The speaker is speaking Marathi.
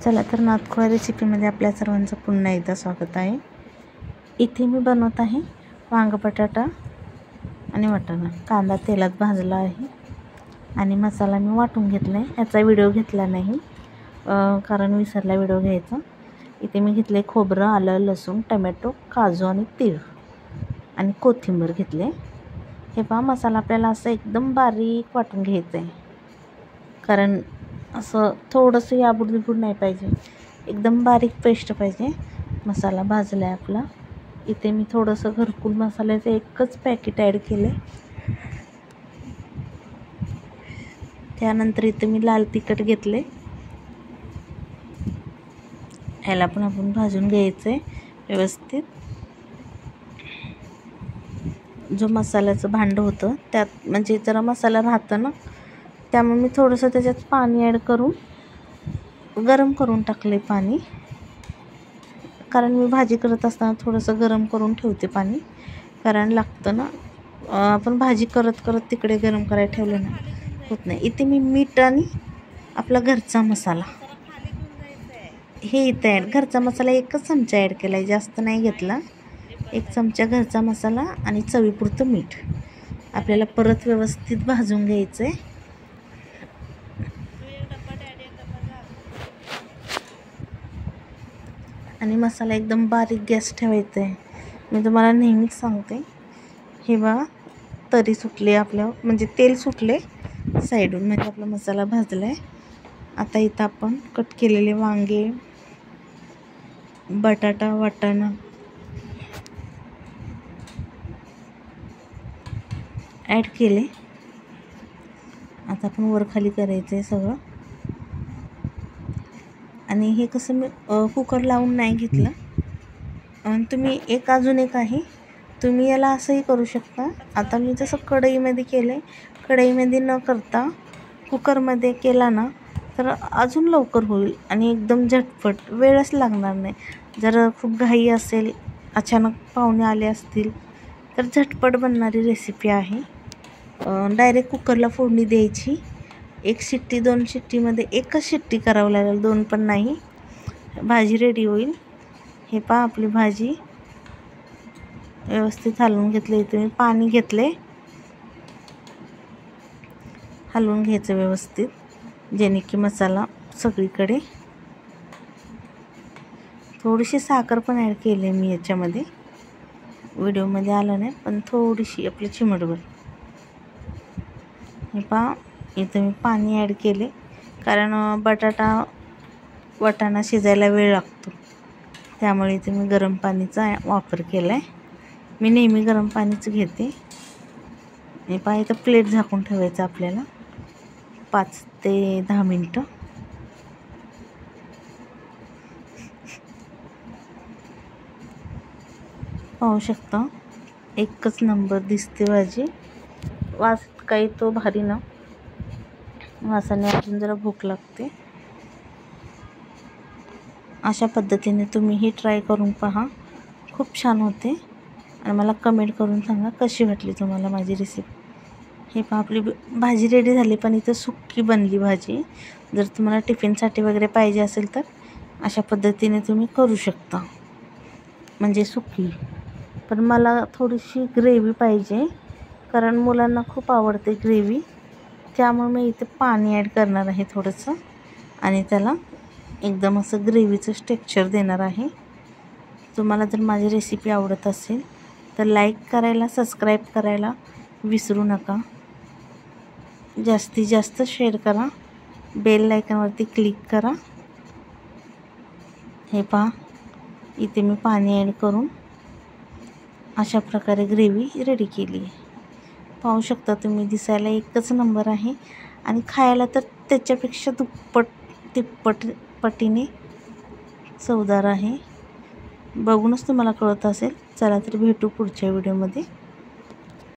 चला तर नादखोळा रेसिपीमध्ये आपल्या सर्वांचं पुन्हा एकदा स्वागत आहे। इथे मी बनवत आहे वांग बटाटा आणि वाटाणा। कांदा तेलात भाजला आहे आणि मसाला मी वाटून घेतला आहे। याचा व्हिडिओ घेतला नाही कारण विसरला व्हिडिओ घ्यायचा। इथे मी घेतले खोबरं, आलं, लसूण, टोमॅटो, काजू आणि तीळ आणि कोथिंबीर घेतले। हे पहा मसाला आपल्याला असं एकदम बारीक वाटून घ्यायचा आहे, कारण असं थोडंसं याबुडबुड नाही पाहिजे, एकदम बारीक पेस्ट पाहिजे। मसाला भाजला आहे आपला। इथे मी थोडंसं घरकुल मसाल्याचं एकच पॅकेट ॲड केले। त्यानंतर इथे मी लाल तिखट घेतले, ह्याला पण आपण भाजून घ्यायचं आहे व्यवस्थित। जो मसाल्याचं भांडं होतं त्यात म्हणजे जरा मसाला राहतं ना, त्यामुळे मी थोडंसं त्याच्यात पाणी ॲड करून गरम करून टाकले पाणी, कारण मी भाजी करत असताना थोडंसं गरम करून ठेवते पाणी, कारण लागतं ना। आपण भाजी करत करत तिकडे गरम करायला ठेवलं ना होत नाही। इथे मी मीठ आणि आपला घरचा मसाला हे इथे ॲड, घरचा मसाला एकच चमचा ॲड केला आहे, जास्त नाही घेतला। एक चमचा घरचा मसाला आणि चवीपुरतं मीठ आपल्याला परत व्यवस्थित भाजून घ्यायचं आहे। आणि मसाला एकदम बारीक गॅस ठेवायचा आहे। मी तुम्हाला नेहमीच सांगते, हे बघा तरी सुटले आपल्या, म्हणजे तेल सुटले साईडून, म्हणजे आपला मसाला भाजला आहे। आता इथं आपण कट केलेले वांगे, बटाटा, वाटाणा ॲड केले। आता आपण वरखाली करायचं आहे सगळं। आणि हे कसं मी कुकर लावून नाही घेतलं, आणि तुम्ही अजून एक आहे, तुम्ही याला असंही करू शकता। आता मी जसं कढईमध्ये केलं, कढईमध्ये न करता कुकरमध्ये केला ना तर अजून लवकर होईल आणि एकदम झटपट, वेळच लागणार नाही। जर खूप घाई असेल, अचानक पाहुणे आले असतील तर झटपट बनणारी रेसिपी आहे। डायरेक्ट कुकरला फोडणी द्यायची, एक शिट्टी 2 शिट्टीमध्ये, एकच शिट्टी करावं लागेल, 2 पण नाही, भाजी रेडी होईल। हे पहा आपली भाजी व्यवस्थित हलवून घेतली। इथे मी पाणी घेतले, हलवून घ्यायचं व्यवस्थित, जेणे की मसाला सगळीकडे। थोडीशी साखर पण ॲड केली मी याच्यामध्ये, व्हिडिओमध्ये आलं नाही पण थोडीशी, आपली चिमटभर। हे पहा इथं मी पाणी ॲड केले, कारण बटाटा वाटाणा शिजायला वेळ लागतो, त्यामुळे इथे मी गरम पाणीचा वापर केला आहे। मी नेहमी गरम पाणीच घेते। हे पहा इथं प्लेट झाकून ठेवायचं आपल्याला 5 ते 10 मिनटं। पाहू शकता एकच नंबर दिसते भाजी, वास काही तो भारी ना, वासाने अजून जरा भूक लागते। अशा पद्धतीने तुम्ही ही ट्राय करून पहा, खूप छान होते। आणि मला कमेंट करून सांगा कशी वाटली तुम्हाला माझी रेसिपी। हे पहा आपली भाजी रेडी झाली, पण इथं सुक्की बनली भाजी। जर तुम्हाला टिफिनसाठी वगैरे पाहिजे असेल तर अशा पद्धतीने तुम्ही करू शकता, म्हणजे सुक्की। पण मला थोडीशी ग्रेव्ही पाहिजे, कारण मुलांना खूप आवडते ग्रेव्ही, त्यामुळे मी इथे पाणी ॲड करणार आहे थोडंसं, आणि त्याला एकदम असं ग्रेव्हीचं टेक्स्चर देणार आहे। तुम्हाला जर माझी रेसिपी आवडत असेल तर लाईक करायला, सबस्क्राईब करायला विसरू नका। जास्तीत जास्त शेअर करा, बेल आयकॉनवरती क्लिक करा। हे पहा इथे मी पाणी ॲड करून अशा प्रकारे ग्रेव्ही रेडी केली आहे। पाहू शकता तुम्ही, दिसायला एकच नंबर आहे आणि खायला तर त्याच्यापेक्षा दुप्पट तिप्पट पटीने चवदार आहे। बघूनच तुम्हाला कळत असेल। चला तर भेटू पुढच्या व्हिडिओमध्ये।